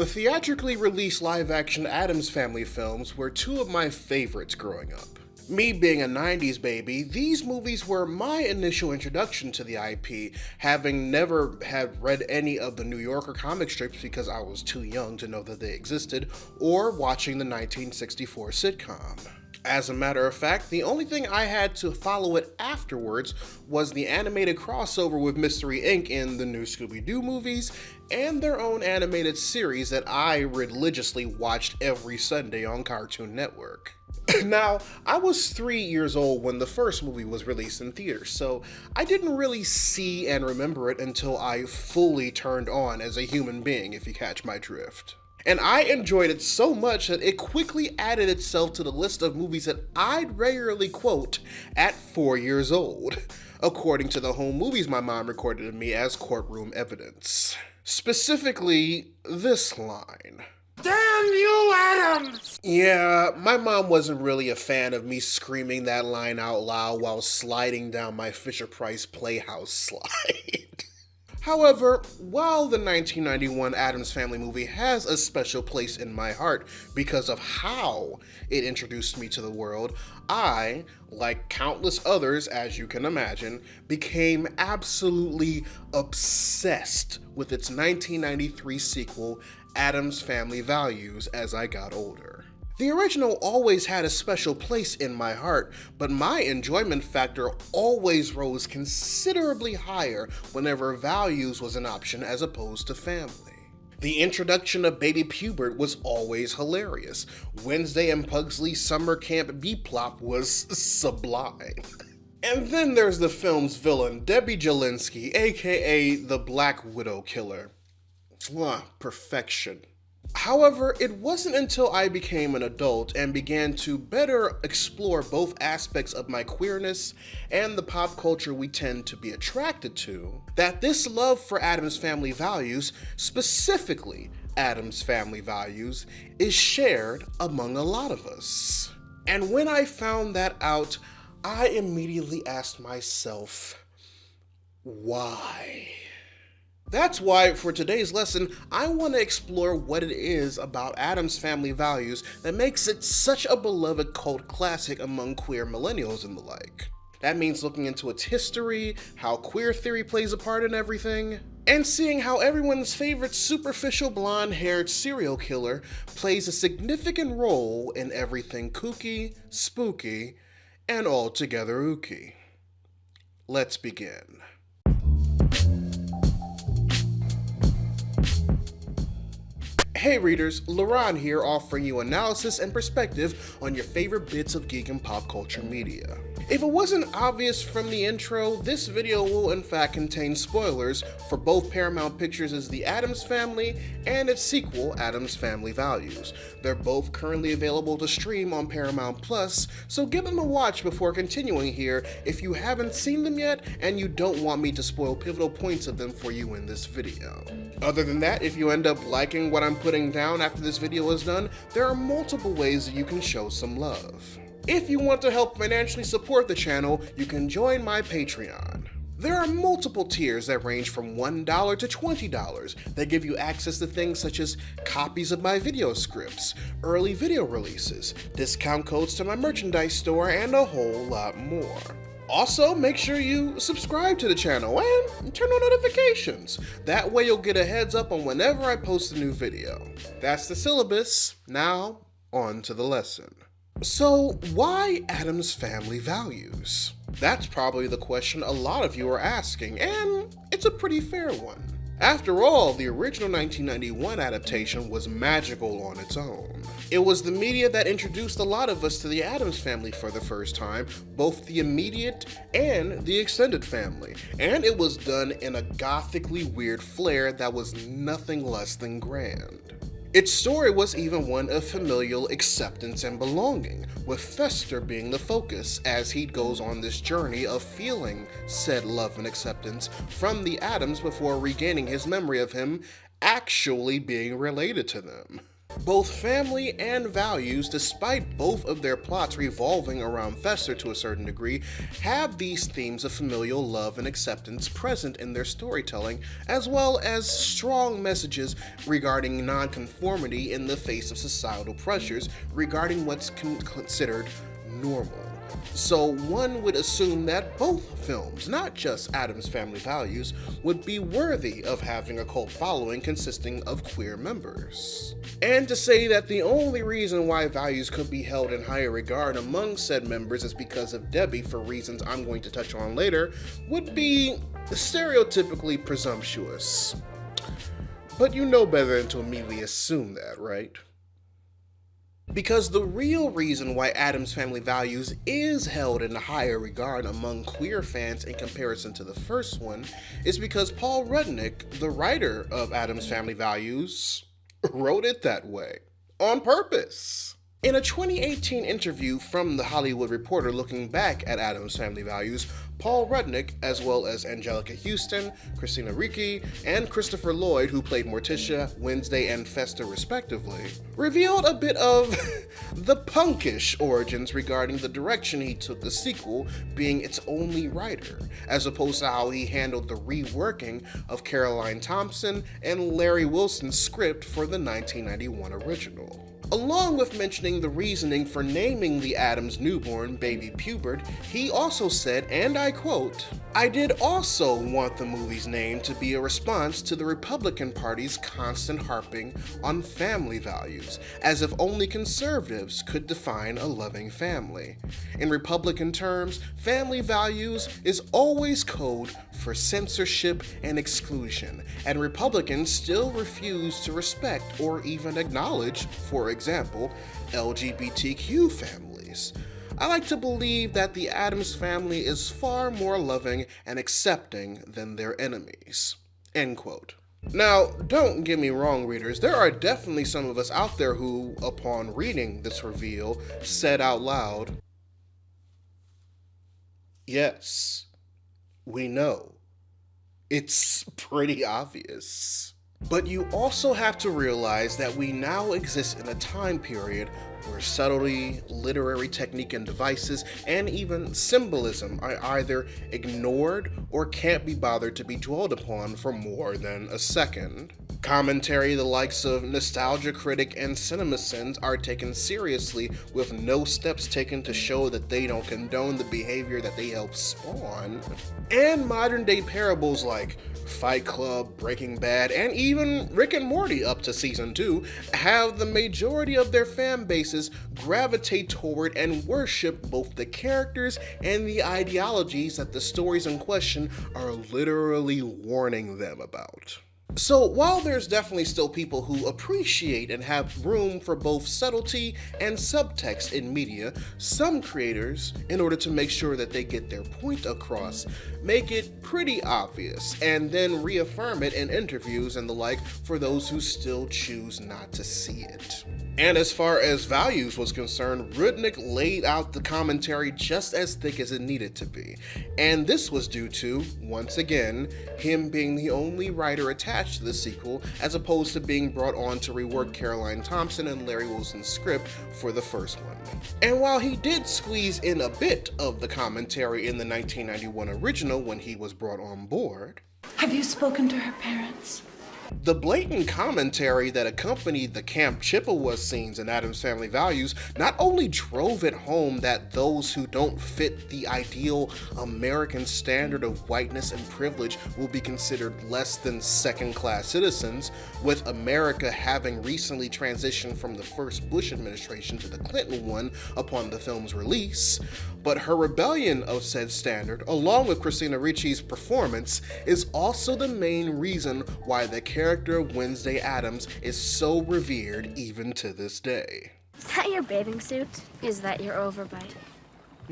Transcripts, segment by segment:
The theatrically released live-action Addams Family films were two of my favorites growing up. Me being a 90s baby, these movies were my initial introduction to the IP, having never had read any of the New Yorker comic strips because I was too young to know that they existed, or watching the 1964 sitcom. As a matter of fact, the only thing I had to follow it afterwards was the animated crossover with Mystery Inc. in the new Scooby-Doo movies, and their own animated series that I religiously watched every Sunday on Cartoon Network. Now, I was 3 years old when the first movie was released in theaters, so I didn't really see and remember it until I fully turned on as a human being, if you catch my drift. And I enjoyed it so much that it quickly added itself to the list of movies that I'd regularly quote at 4 years old, according to the home movies my mom recorded of me as courtroom evidence. Specifically, this line. Damn you, Addams! Yeah, my mom wasn't really a fan of me screaming that line out loud while sliding down my Fisher-Price Playhouse slide. However, while the 1991 Addams Family movie has a special place in my heart because of how it introduced me to the world, I, like countless others as you can imagine, became absolutely obsessed with its 1993 sequel, Addams Family Values, as I got older. The original always had a special place in my heart, but my enjoyment factor always rose considerably higher whenever values was an option as opposed to family. The introduction of Baby Pubert was always hilarious. Wednesday and Pugsley's summer camp B-plop was sublime. And then there's the film's villain, Debbie Jellinsky, aka the Black Widow Killer. Mwah, perfection. However, it wasn't until I became an adult and began to better explore both aspects of my queerness and the pop culture we tend to be attracted to, that this love for Addams Family Values, specifically Addams Family Values, is shared among a lot of us. And when I found that out, I immediately asked myself, why? That's why, for today's lesson, I want to explore what it is about Addams Family Values that makes it such a beloved cult classic among queer millennials and the like. That means looking into its history, how queer theory plays a part in everything, and seeing how everyone's favorite superficial blonde-haired serial killer plays a significant role in everything kooky, spooky, and altogether ooky. Let's begin. Hey readers, Laron here offering you analysis and perspective on your favorite bits of geek and pop culture media. If it wasn't obvious from the intro, this video will in fact contain spoilers for both Paramount Pictures' The Addams Family and its sequel, Addams Family Values. They're both currently available to stream on Paramount Plus, so give them a watch before continuing here if you haven't seen them yet and you don't want me to spoil pivotal points of them for you in this video. Other than that, if you end up liking what I'm putting down after this video is done, there are multiple ways that you can show some love. If you want to help financially support the channel, you can join my Patreon. There are multiple tiers that range from $1 to $20 that give you access to things such as copies of my video scripts, early video releases, discount codes to my merchandise store, and a whole lot more. Also, make sure you subscribe to the channel and turn on notifications. That way you'll get a heads up on whenever I post a new video. That's the syllabus. Now, on to the lesson. So, why Addams Family Values? That's probably the question a lot of you are asking, and it's a pretty fair one. After all, the original 1991 adaptation was magical on its own. It was the media that introduced a lot of us to the Addams Family for the first time, both the immediate and the extended family, and it was done in a gothically weird flair that was nothing less than grand. Its story was even one of familial acceptance and belonging, with Fester being the focus as he goes on this journey of feeling said love and acceptance from the Addams before regaining his memory of him actually being related to them. Both Family and Values, despite both of their plots revolving around Fester to a certain degree, have these themes of familial love and acceptance present in their storytelling, as well as strong messages regarding nonconformity in the face of societal pressures regarding what's considered normal. So one would assume that both films, not just Addams Family Values, would be worthy of having a cult following consisting of queer members. And to say that the only reason why Values could be held in higher regard among said members is because of Debbie, for reasons I'm going to touch on later, would be stereotypically presumptuous. But you know better than to immediately assume that, right? Because the real reason why Addams Family Values is held in higher regard among queer fans in comparison to the first one is because Paul Rudnick, the writer of Addams Family Values, wrote it that way, on purpose. In a 2018 interview from The Hollywood Reporter looking back at Addams Family Values, Paul Rudnick, as well as Angelica Houston, Christina Ricci, and Christopher Lloyd, who played Morticia, Wednesday, and Fester respectively, revealed a bit of the punkish origins regarding the direction he took the sequel, being its only writer, as opposed to how he handled the reworking of Caroline Thompson and Larry Wilson's script for the 1991 original. Along with mentioning the reasoning for naming the Addams newborn baby Pubert, he also said, and I quote, "I did also want the movie's name to be a response to the Republican Party's constant harping on family values, as if only conservatives could define a loving family. In Republican terms, family values is always code for censorship and exclusion, and Republicans still refuse to respect or even acknowledge, for example, LGBTQ families. I like to believe that the Addams family is far more loving and accepting than their enemies." End quote. Now, don't get me wrong, readers, there are definitely some of us out there who, upon reading this reveal, said out loud, "Yes, we know. It's pretty obvious." But you also have to realize that we now exist in a time period where subtlety, literary technique and devices, and even symbolism are either ignored or can't be bothered to be dwelled upon for more than a second. Commentary the likes of Nostalgia Critic and CinemaSins are taken seriously with no steps taken to show that they don't condone the behavior that they help spawn. And modern day parables like Fight Club, Breaking Bad, and even Rick and Morty up to season 2 have the majority of their fan bases gravitate toward and worship both the characters and the ideologies that the stories in question are literally warning them about. So while there's definitely still people who appreciate and have room for both subtlety and subtext in media, some creators, in order to make sure that they get their point across, make it pretty obvious and then reaffirm it in interviews and the like for those who still choose not to see it. And as far as Values was concerned, Rudnick laid out the commentary just as thick as it needed to be. And this was due to, once again, him being the only writer attached to the sequel, as opposed to being brought on to rework Caroline Thompson and Larry Wilson's script for the first one. And while he did squeeze in a bit of the commentary in the 1991 original when he was brought on board, have you spoken to her parents? The blatant commentary that accompanied the Camp Chippewa scenes in Addams Family Values not only drove it home that those who don't fit the ideal American standard of whiteness and privilege will be considered less than second-class citizens, with America having recently transitioned from the first Bush administration to the Clinton one upon the film's release, but her rebellion of said standard, along with Christina Ricci's performance, is also the main reason why the character of Wednesday Addams is so revered even to this day. Is that your bathing suit? Is that your overbite?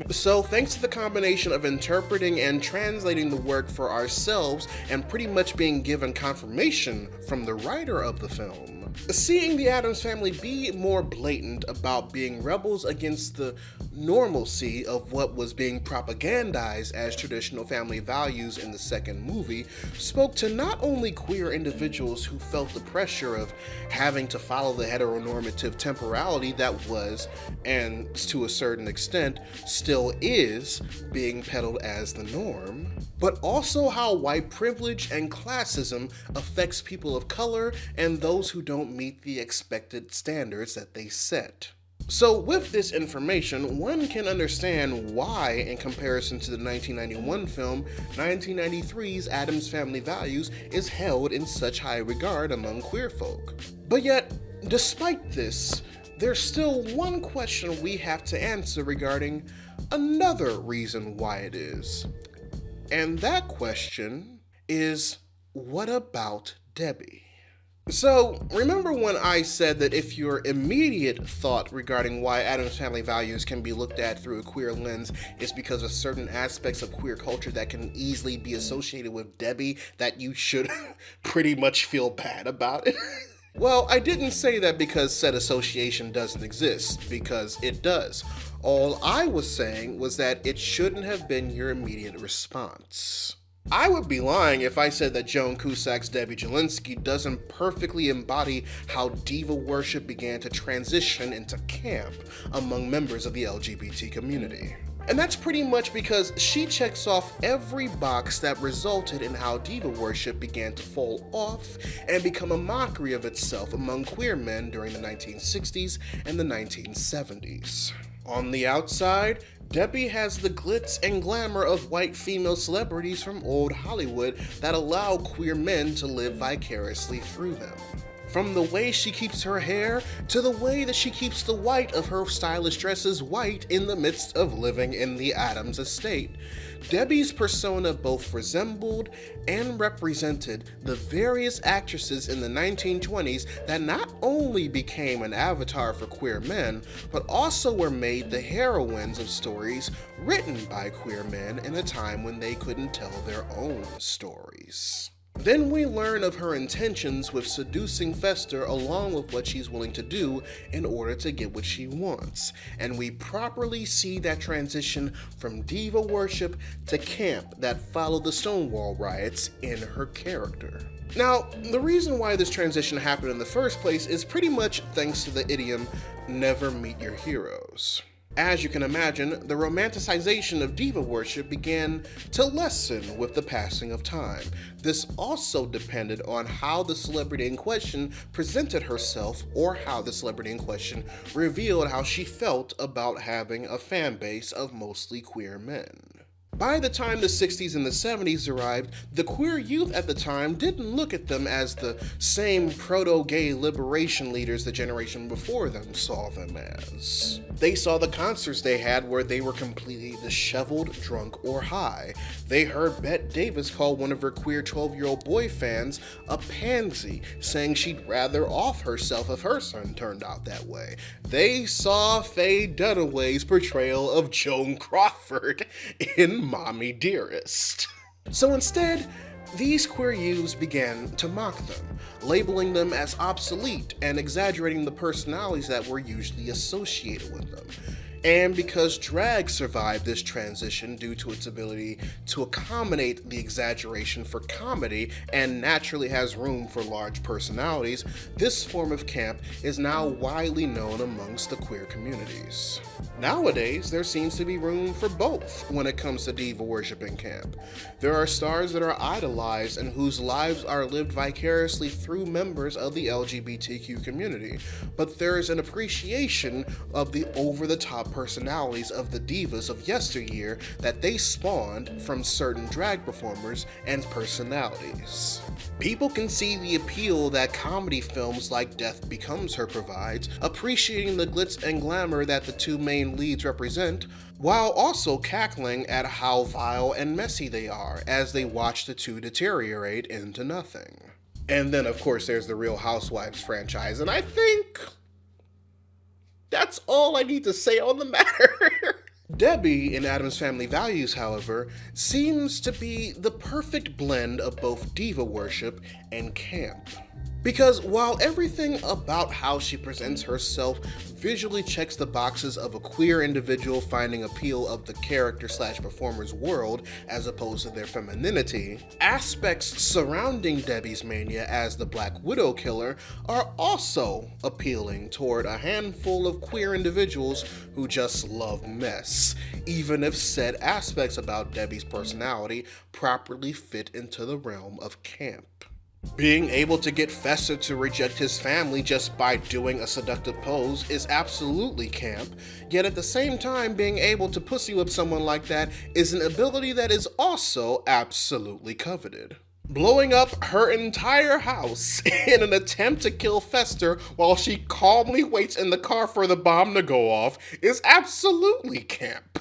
So thanks to the combination of interpreting and translating the work for ourselves and pretty much being given confirmation from the writer of the film, seeing the Addams Family be more blatant about being rebels against the normalcy of what was being propagandized as traditional family values in the second movie spoke to not only queer individuals who felt the pressure of having to follow the heteronormative temporality that was, and to a certain extent, still is, being peddled as the norm, but also how white privilege and classism affects people of color and those who don't meet the expected standards that they set. So with this information, one can understand why, in comparison to the 1991 film, 1993's Addams Family Values is held in such high regard among queer folk. But yet, despite this, there's still one question we have to answer regarding another reason why it is. And that question is, what about Debbie? So, remember when I said that if your immediate thought regarding why Addams Family Values can be looked at through a queer lens is because of certain aspects of queer culture that can easily be associated with Debbie, that you should pretty much feel bad about it? Well, I didn't say that because said association doesn't exist, because it does. All I was saying was that it shouldn't have been your immediate response. I would be lying if I said that Joan Cusack's Debbie Jellinsky doesn't perfectly embody how Diva Worship began to transition into camp among members of the LGBT community. And that's pretty much because she checks off every box that resulted in how Diva Worship began to fall off and become a mockery of itself among queer men during the 1960s and the 1970s. On the outside, Debbie has the glitz and glamour of white female celebrities from old Hollywood that allow queer men to live vicariously through them. From the way she keeps her hair, to the way that she keeps the white of her stylish dresses white in the midst of living in the Addams estate, Debbie's persona both resembled and represented the various actresses in the 1920s that not only became an avatar for queer men, but also were made the heroines of stories written by queer men in a time when they couldn't tell their own stories. Then we learn of her intentions with seducing Fester along with what she's willing to do in order to get what she wants, and we properly see that transition from Diva Worship to camp that followed the Stonewall riots in her character. Now, the reason why this transition happened in the first place is pretty much thanks to the idiom, never meet your heroes. As you can imagine, the romanticization of Diva Worship began to lessen with the passing of time. This also depended on how the celebrity in question presented herself, or how the celebrity in question revealed how she felt about having a fan base of mostly queer men. By the time the 60s and the 70s arrived, the queer youth at the time didn't look at them as the same proto-gay liberation leaders the generation before them saw them as. They saw the concerts they had where they were completely disheveled, drunk, or high. They heard Bette Davis call one of her queer 12-year-old boy fans a pansy, saying she'd rather off herself if her son turned out that way. They saw Faye Dunaway's portrayal of Joan Crawford in Mommy Dearest. So instead, these queer youths began to mock them, labeling them as obsolete and exaggerating the personalities that were usually associated with them. And because drag survived this transition due to its ability to accommodate the exaggeration for comedy and naturally has room for large personalities, this form of camp is now widely known amongst the queer communities. Nowadays, there seems to be room for both when it comes to Diva Worship in camp. There are stars that are idolized and whose lives are lived vicariously through members of the LGBTQ community, but there is an appreciation of the over-the-top personalities of the divas of yesteryear that they spawned from certain drag performers and personalities. People can see the appeal that comedy films like Death Becomes Her provides, appreciating the glitz and glamour that the two main leads represent, while also cackling at how vile and messy they are as they watch the two deteriorate into nothing. And then, of course, there's the Real Housewives franchise, and I think that's all I need to say on the matter. Debbie in Addams Family Values, however, seems to be the perfect blend of both diva worship and camp. Because while everything about how she presents herself visually checks the boxes of a queer individual finding appeal of the character/performer's world as opposed to their femininity, aspects surrounding Debbie's mania as the Black Widow killer are also appealing toward a handful of queer individuals who just love mess, even if said aspects about Debbie's personality properly fit into the realm of camp. Being able to get Fester to reject his family just by doing a seductive pose is absolutely camp, yet at the same time being able to pussy whip someone like that is an ability that is also absolutely coveted. Blowing up her entire house in an attempt to kill Fester while she calmly waits in the car for the bomb to go off is absolutely camp.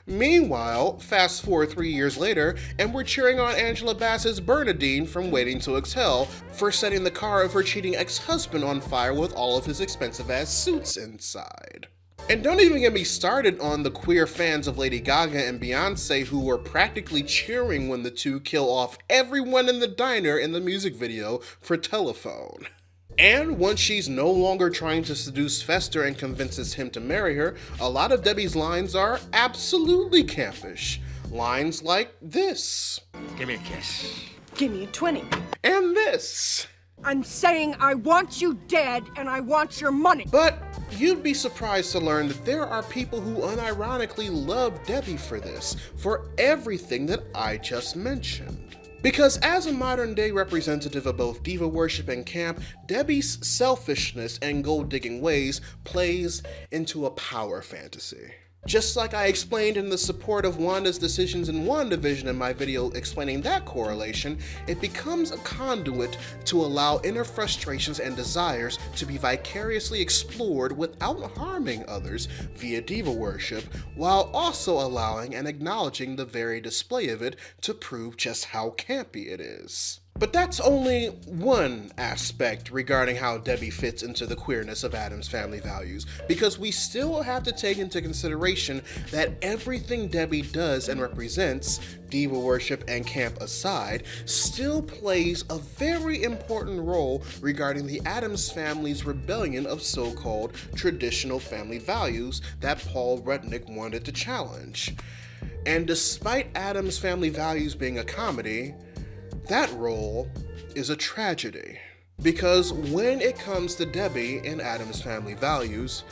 Meanwhile, fast forward 3 years later, and we're cheering on Angela Bassett's Bernadine from Waiting to Exhale for setting the car of her cheating ex-husband on fire with all of his expensive-ass suits inside. And don't even get me started on the queer fans of Lady Gaga and Beyonce who were practically cheering when the two kill off everyone in the diner in the music video for Telephone. And once she's no longer trying to seduce Fester and convinces him to marry her, a lot of Debbie's lines are absolutely campish. Lines like this. Give me a kiss. Give me a 20. And this. I'm saying I want you dead and I want your money. But you'd be surprised to learn that there are people who unironically love Debbie for this, for everything that I just mentioned. Because as a modern-day representative of both diva worship and camp, Debbie's selfishness and gold-digging ways plays into a power fantasy. Just like I explained in the support of Wanda's decisions in WandaVision in my video explaining that correlation, it becomes a conduit to allow inner frustrations and desires to be vicariously explored without harming others via diva worship, while also allowing and acknowledging the very display of it to prove just how campy it is. But that's only one aspect regarding how Debbie fits into the queerness of Addams Family Values, because we still have to take into consideration that everything Debbie does and represents, diva worship and camp aside, still plays a very important role regarding the Addams family's rebellion of so-called traditional family values that Paul Rudnick wanted to challenge. And despite Addams Family Values being a comedy, that role is a tragedy. Because when it comes to Debbie in Addams Family Values,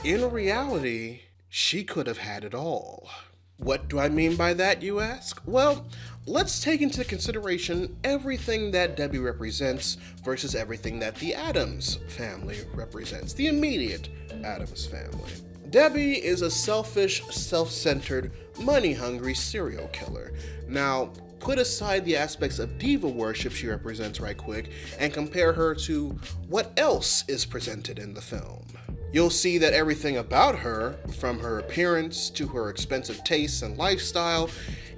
in reality, she could have had it all. What do I mean by that, you ask? Well, let's take into consideration everything that Debbie represents versus everything that the Addams family represents, the immediate Addams family. Debbie is a selfish, self-centered, money-hungry serial killer. Now, put aside the aspects of diva worship she represents right quick and compare her to what else is presented in the film. You'll see that everything about her, from her appearance to her expensive tastes and lifestyle,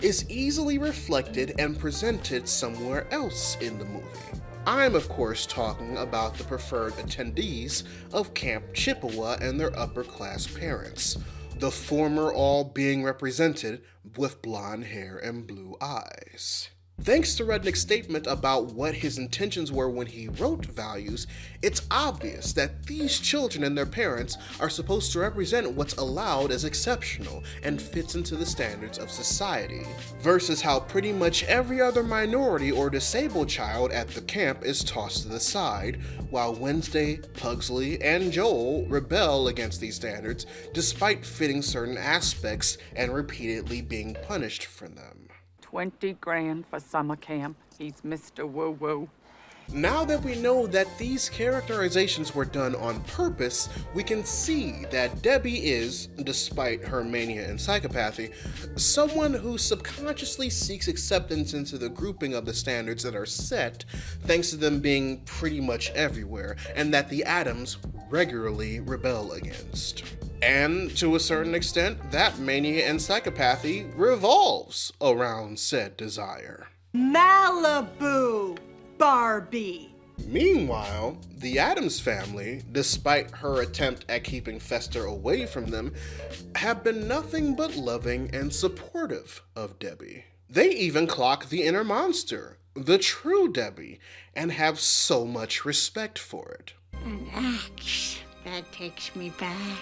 is easily reflected and presented somewhere else in the movie. I'm of course talking about the preferred attendees of Camp Chippewa and their upper class parents, the former all being represented with blonde hair and blue eyes. Thanks to Rudnick's statement about what his intentions were when he wrote Values, it's obvious that these children and their parents are supposed to represent what's allowed as exceptional and fits into the standards of society, versus how pretty much every other minority or disabled child at the camp is tossed to the side, while Wednesday, Pugsley, and Joel rebel against these standards despite fitting certain aspects and repeatedly being punished for them. 20 grand for summer camp. He's Mr. Woo-Woo. Now that we know that these characterizations were done on purpose, we can see that Debbie is, despite her mania and psychopathy, someone who subconsciously seeks acceptance into the grouping of the standards that are set, thanks to them being pretty much everywhere, and that the Addams regularly rebel against. And to a certain extent, that mania and psychopathy revolves around said desire. Malibu, Barbie. Meanwhile, the Addams family, despite her attempt at keeping Fester away from them, have been nothing but loving and supportive of Debbie. They even clock the inner monster, the true Debbie, and have so much respect for it. An axe that takes me back.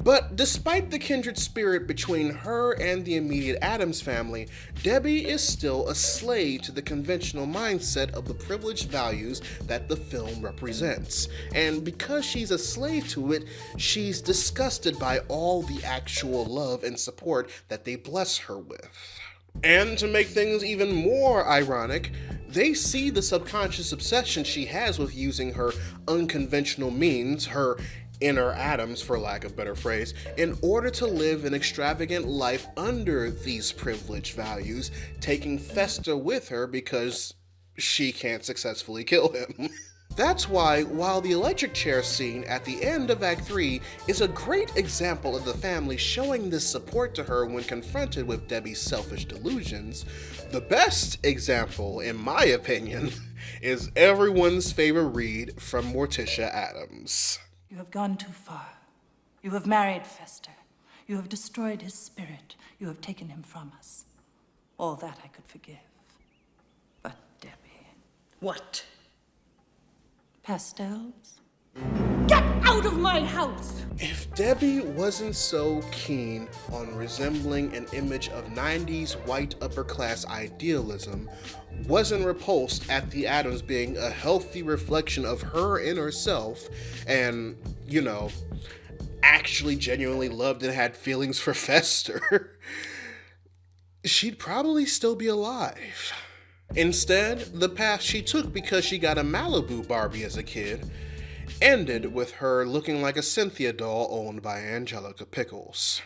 But despite the kindred spirit between her and the immediate Addams family, Debbie is still a slave to the conventional mindset of the privileged values that the film represents. And because she's a slave to it, she's disgusted by all the actual love and support that they bless her with. And to make things even more ironic, they see the subconscious obsession she has with using her unconventional means, her inner Addams, for lack of a better phrase, in order to live an extravagant life under these privileged values, taking Fester with her because she can't successfully kill him. That's why, while the electric chair scene at the end of Act 3 is a great example of the family showing this support to her when confronted with Debbie's selfish delusions, the best example, in my opinion, is everyone's favorite read from Morticia Addams. You have gone too far. You have married Fester. You have destroyed his spirit. You have taken him from us. All that I could forgive. But Debbie. What? Pastels? Get out of my house! If Debbie wasn't so keen on resembling an image of 90s white upper-class idealism, wasn't repulsed at the Addams being a healthy reflection of her inner self, and, you know, actually genuinely loved and had feelings for Fester, she'd probably still be alive. Instead, the path she took because she got a Malibu Barbie as a kid ended with her looking like a Cynthia doll owned by Angelica Pickles.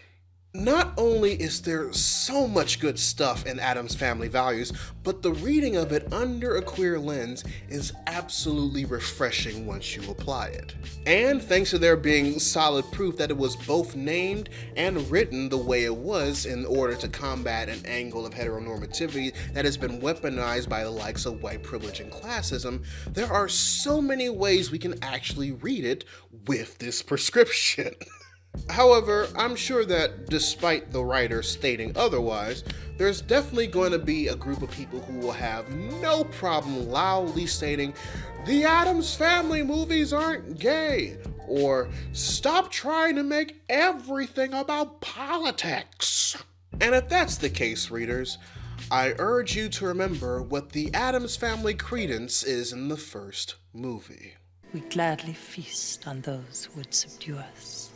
Not only is there so much good stuff in Addams Family Values, but the reading of it under a queer lens is absolutely refreshing once you apply it. And thanks to there being solid proof that it was both named and written the way it was in order to combat an angle of heteronormativity that has been weaponized by the likes of white privilege and classism, there are so many ways we can actually read it with this prescription. However, I'm sure that despite the writer stating otherwise, there's definitely going to be a group of people who will have no problem loudly stating, "The Addams Family movies aren't gay," or "Stop trying to make everything about politics." And if that's the case, readers, I urge you to remember what the Addams Family credence is in the first movie. We gladly feast on those who would subdue us.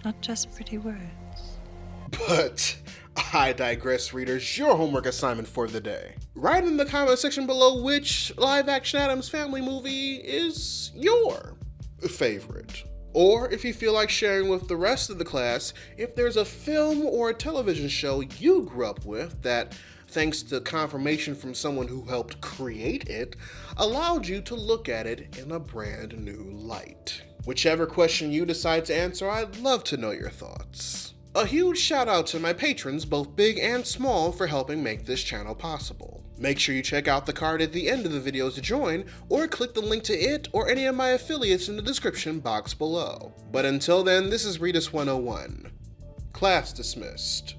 Not just pretty words. But I digress, readers. Your homework assignment for the day. Write in the comment section below which live-action Addams Family movie is your favorite. Or if you feel like sharing with the rest of the class, if there's a film or a television show you grew up with that, thanks to confirmation from someone who helped create it, allowed you to look at it in a brand new light. Whichever question you decide to answer, I'd love to know your thoughts. A huge shout out to my patrons, both big and small, for helping make this channel possible. Make sure you check out the card at the end of the video to join, or click the link to it or any of my affiliates in the description box below. But until then, this is Readus 101. Class dismissed.